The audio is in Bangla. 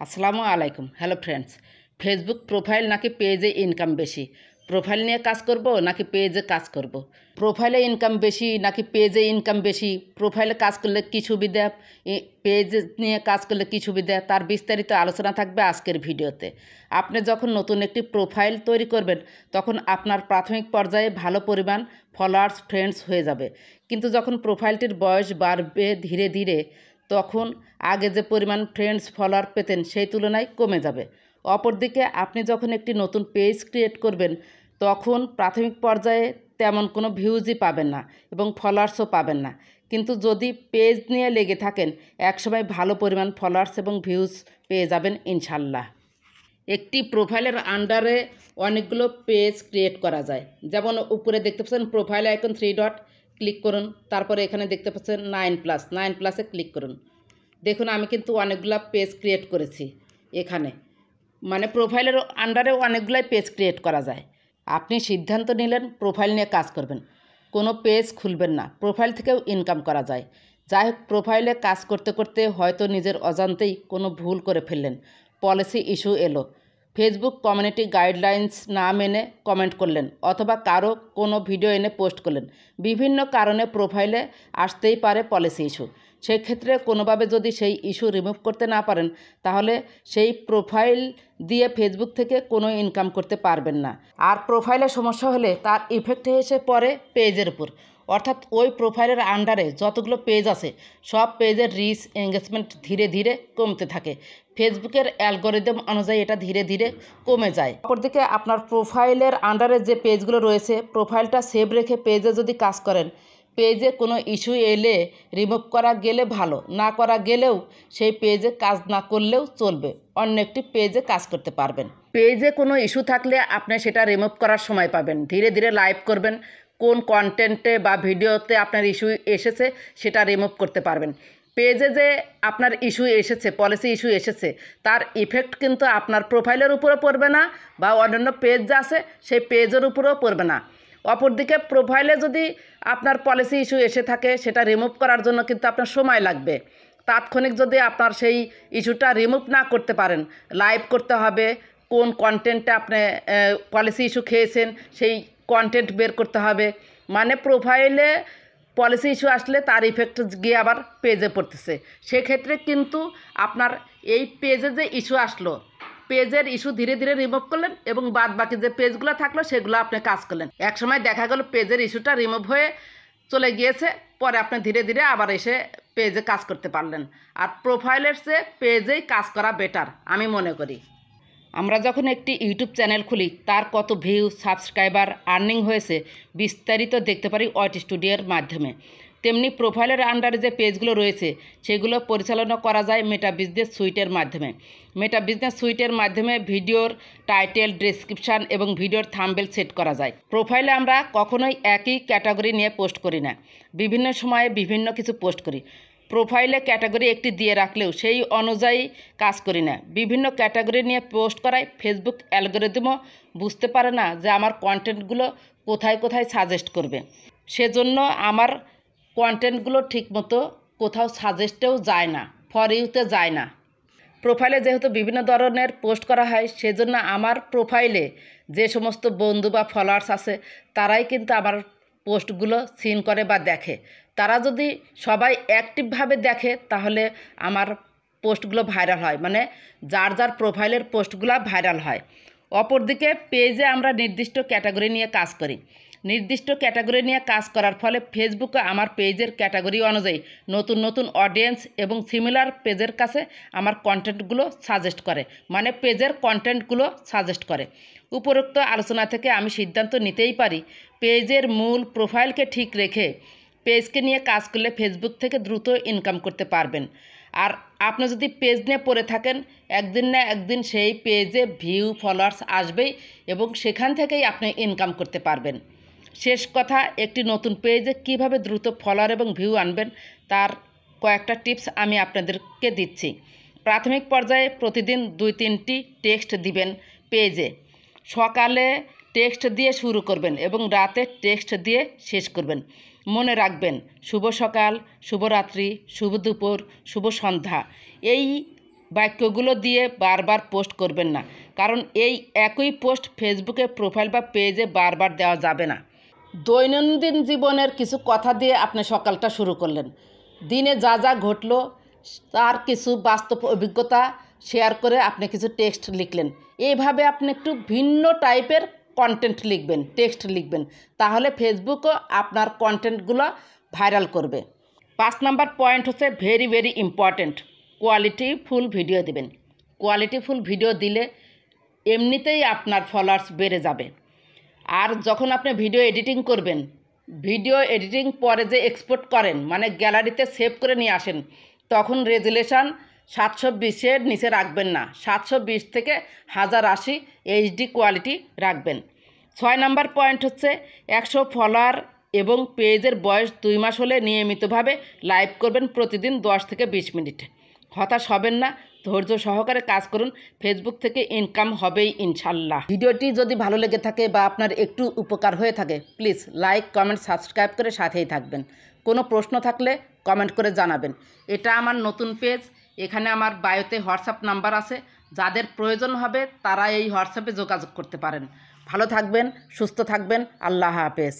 আসসালামু আলাইকুম। হ্যালো ফ্রেন্ডস, ফেসবুক প্রোফাইল নাকি পেজে ইনকাম বেশি? প্রোফাইল নিয়ে কাজ করব নাকি পেজে কাজ করব? প্রোফাইলে ইনকাম বেশি নাকি পেজে ইনকাম বেশি? প্রোফাইলে কাজ করলে কী সুবিধা, পেজে নিয়ে কাজ করলে কী সুবিধা, তার বিস্তারিত আলোচনা থাকবে আজকের ভিডিওতে। আপনি যখন নতুন একটি প্রোফাইল তৈরি করবেন তখন আপনার প্রাথমিক পর্যায়ে ভালো পরিমাণ ফলোয়ার্স ফ্রেন্ডস হয়ে যাবে, কিন্তু যখন প্রোফাইলটির বয়স বাড়বে ধীরে ধীরে তখন আগে যে পরিমাণ ফ্রেন্ডস ফলোয়ার পেতেন সেই তুলনায় কমে যাবে। অপরদিকে আপনি যখন একটি নতুন পেজ ক্রিয়েট করবেন তখন প্রাথমিক পর্যায়ে তেমন কোনো ভিউজই পাবেন না এবং ফলোয়ার্সও পাবেন না, কিন্তু যদি পেজ নিয়ে লেগে থাকেন একসময় ভালো পরিমাণ ফলোয়ার্স এবং ভিউজ পেয়ে যাবেন ইনশাল্লাহ। একটি প্রোফাইলের আন্ডারে অনেকগুলো পেজ ক্রিয়েট করা যায়। যেমন উপরে দেখতে পাচ্ছেন প্রোফাইল আইকন 3 ডট, ক্লিক করুন। তারপরে এখানে দেখতে পাচ্ছেন 9+, ক্লিক করুন। দেখুন আমি কিন্তু অনেকগুলো পেজ ক্রিয়েট করেছি এখানে, মানে প্রোফাইলের আন্ডারে অনেকগুলাই পেজ ক্রিয়েট করা যায়। আপনি সিদ্ধান্ত নিলেন প্রোফাইল নিয়ে কাজ করবেন, কোনো পেজ খুলবেন না, প্রোফাইল থেকেও ইনকাম করা যায়। যাই হোক, প্রোফাইলে কাজ করতে করতে হয়তো নিজের অজান্তেই কোনো ভুল করে ফেললেন, পলিসি ইস্যু এলো, ফেসবুক কমিউনিটি গাইডলাইন্স না মেনে কমেন্ট করলেন অথবা কারো কোনো ভিডিও এনে পোস্ট করলেন। বিভিন্ন কারণে প্রোফাইলে আসতেই পারে পলিসি ইস্যু। সেক্ষেত্রে কোনোভাবে যদি সেই ইস্যু রিমুভ করতে না পারেন তাহলে সেই প্রোফাইল দিয়ে ফেসবুক থেকে কোনো ইনকাম করতে পারবেন না। আর প্রোফাইলে সমস্যা হলে তার ইফেক্ট এসে পড়ে পেজের উপর, অর্থাৎ ওই প্রোফাইলের আন্ডারে যতগুলো পেজ আছে সব পেজের রিচ এঙ্গেজমেন্ট ধীরে ধীরে কমতে থাকে। ফেসবুকের অ্যালগোরিদম অনুযায়ী এটা ধীরে ধীরে কমে যায়। অপরদিকে আপনার প্রোফাইলের আন্ডারে যে পেজগুলো রয়েছে প্রোফাইলটা সেভ রেখে পেজে যদি কাজ করেন, পেজে কোনো ইস্যু এলে রিমুভ করা গেলে ভালো, না করা গেলেও সেই পেজে কাজ না করলেও চলবে, অন্য একটি পেজে কাজ করতে পারবেন। পেজে কোনো ইস্যু থাকলে আপনি সেটা রিমুভ করার সময় পাবেন। ধীরে ধীরে লাইভ করবেন, কোন কন্টেন্টে বা ভিডিওতে আপনার ইস্যু এসেছে সেটা রিমুভ করতে পারবেন। পেজে যে আপনার ইস্যু এসেছে, পলিসি ইস্যু এসেছে, তার ইফেক্ট কিন্তু আপনার প্রোফাইলের উপরে পড়বে না বা অন্যান্য পেজ যা আছে সেই পেজের উপরেও পড়বে না। অপরদিকে প্রোফাইলে যদি আপনার পলিসি ইস্যু এসে থাকে সেটা রিমুভ করার জন্য কিন্তু আপনার সময় লাগবে। তাৎক্ষণিক যদি আপনার সেই ইস্যুটা রিমুভ না করতে পারেন, লাইভ করতে হবে, কোন কন্টেন্টে আপনি পলিসি ইস্যু খেয়েছেন সেই কন্টেন্ট বের করতে হবে। মানে প্রোফাইলে পলিসি ইস্যু আসলে তার ইফেক্ট গিয়ে আবার পেজে পড়তেছে। সেক্ষেত্রে কিন্তু আপনার এই পেজে যে ইস্যু আসলো, পেজের ইস্যু ধীরে ধীরে রিমুভ করলেন এবং বাদ বাকি যে পেজগুলো থাকলো সেগুলো আপনি কাজ করলেন। একসময় দেখা গেল পেজের ইস্যুটা রিমুভ হয়ে চলে গিয়েছে, পরে আপনি ধীরে ধীরে আবার এসে পেজে কাজ করতে পারলেন। আর প্রোফাইলের চেয়ে পেজেই কাজ করা বেটার আমি মনে করি। আমরা যখন একটি ইউটিউব চ্যানেল খুলি তার কত ভিউ, সাবস্ক্রাইবার, আর্নিং হয়েছে বিস্তারিত দেখতে পারি ওয়াইটি স্টুডিওর মাধ্যমে। তেমনি প্রোফাইলের আন্ডারে যে পেজগুলো রয়েছে সেগুলো পরিচালনা করা যায় মেটা বিজনেস সুইটের মাধ্যমে। মেটা বিজনেস সুইটের মাধ্যমে ভিডিওর টাইটেল, ডেসক্রিপশান এবং ভিডিওর থাম্বনেল সেট করা যায়। প্রোফাইলে আমরা কখনোই একই ক্যাটাগরি নিয়ে পোস্ট করি না, বিভিন্ন সময়ে বিভিন্ন কিছু পোস্ট করি। প্রোফাইলে ক্যাটাগরি একটি দিয়ে রাখলেও সেই অনুযায়ী কাজ করি না, বিভিন্ন ক্যাটাগরি নিয়ে পোস্ট করায় ফেসবুক অ্যালগোরিদমও বুঝতে পারে না যে আমার কন্টেন্টগুলো কোথায় কোথায় সাজেস্ট করবে। সেজন্য আমার কন্টেন্টগুলো ঠিকমতো কোথাও সাজেস্টেও যায় না, ফর ইউতে যায় না। প্রোফাইলে যেহেতু বিভিন্ন ধরনের পোস্ট করা হয় সেজন্য আমার প্রোফাইলে যে সমস্ত বন্ধু বা ফলোয়ার্স আছে তারাই কিন্তু আমার পোস্টগুলো সিন করে বা দেখে। তারা যদি সবাই অ্যাক্টিভভাবে দেখে তাহলে আমার পোস্টগুলো ভাইরাল হয়, মানে যার যার প্রোফাইলের পোস্টগুলো ভাইরাল হয়। অপরদিকে পেজে আমরা নির্দিষ্ট ক্যাটাগরি নিয়ে কাজ করি। নির্দিষ্ট ক্যাটাগরি নিয়ে কাজ করার ফলে ফেসবুকে আমার পেজের ক্যাটাগরি অনুযায়ী নতুন নতুন অডিয়েন্স এবং সিমিলার পেজের কাছে আমার কন্টেন্টগুলো সাজেস্ট করে, মানে পেজের কন্টেন্টগুলো সাজেস্ট করে। উপরোক্ত আলোচনা থেকে আমি সিদ্ধান্ত নিতেই পারি পেজের মূল প্রোফাইলকে ঠিক রেখে পেজকে নিয়ে কাজ করলে ফেসবুক থেকে দ্রুত ইনকাম করতে পারবেন। আর আপনি যদি পেজ নিয়ে পড়ে থাকেন একদিন না একদিন সেই পেজে ভিউ, ফলোয়ার্স আসবেই এবং সেখান থেকেই আপনি ইনকাম করতে পারবেন। শেষ কথা, একটি নতুন পেজে কিভাবে দ্রুত ফলোয়ার এবং ভিউ আনবেন তার কয়েকটা টিপস আমি আপনাদেরকে দিচ্ছি। প্রাথমিক পর্যায়ে প্রতিদিন 2-3টি টেক্সট দিবেন পেজে। সকালে টেক্সট দিয়ে শুরু করবেন এবং রাতে টেক্সট দিয়ে শেষ করবেন। মনে রাখবেন শুভ সকাল, শুভরাত্রি, শুভ দুপুর, শুভ সন্ধ্যা, এই বাক্যগুলো দিয়ে বারবার পোস্ট করবেন না, কারণ এই একই পোস্ট ফেসবুকে প্রোফাইল বা পেজে বারবার দেওয়া যাবে না। দৈনন্দিন জীবনের কিছু কথা দিয়ে আপনি সকালটা শুরু করলেন। দিনে যা যা ঘটলো তার কিছু বাস্তব অভিজ্ঞতা শেয়ার করে আপনি কিছু টেক্সট লিখলেন। এইভাবে আপনি একটু ভিন্ন টাইপের কন্টেন্ট লিখবেন, টেক্সট লিখবেন, তাহলে ফেসবুকও আপনার কন্টেন্টগুলো ভাইরাল করবে। 5 নাম্বার পয়েন্ট হচ্ছে ভেরি ভেরি ইম্পর্ট্যান্ট, কোয়ালিটিফুল ভিডিও দেবেন। কোয়ালিটিফুল ভিডিও দিলে এমনিতেই আপনার ফলোয়ার্স বেড়ে যাবে। আর যখন আপনি ভিডিও এডিটিং করবেন, ভিডিও এডিটিং পরে যে এক্সপোর্ট করেন, মানে গ্যালারিতে সেভ করে নিয়ে আসেন, তখন রেজুলেশন 720-এর নিচে রাখবেন না, 720 থেকে 1080 এইচডি কোয়ালিটি রাখবেন। 6 নাম্বার পয়েন্ট হচ্ছে 100 ফলোয়ার এবং পেজের বয়স 2 মাস হলে নিয়মিতভাবে লাইভ করবেন, প্রতিদিন 10 থেকে 20 মিনিট। হতাশ হবেন না, ধৈর্য সহকারে কাজ করুন, ফেসবুক থেকে ইনকাম হবেই ইনশাল্লাহ। ভিডিওটি যদি ভালো লেগে থাকে বা আপনার একটু উপকার হয়ে থাকে, প্লিজ লাইক, কমেন্ট, সাবস্ক্রাইব করে সাথেই থাকবেন। কোনো প্রশ্ন থাকলে কমেন্ট করে জানাবেন। এটা আমার নতুন পেজ, এখানে আমার বায়োতে হোয়াটসঅ্যাপ নাম্বার আছে, যাদের প্রয়োজন হবে তারা এই হোয়াটসঅ্যাপে যোগাযোগ করতে পারেন। ভালো থাকবেন, সুস্থ থাকবেন, আল্লাহ হাফেজ।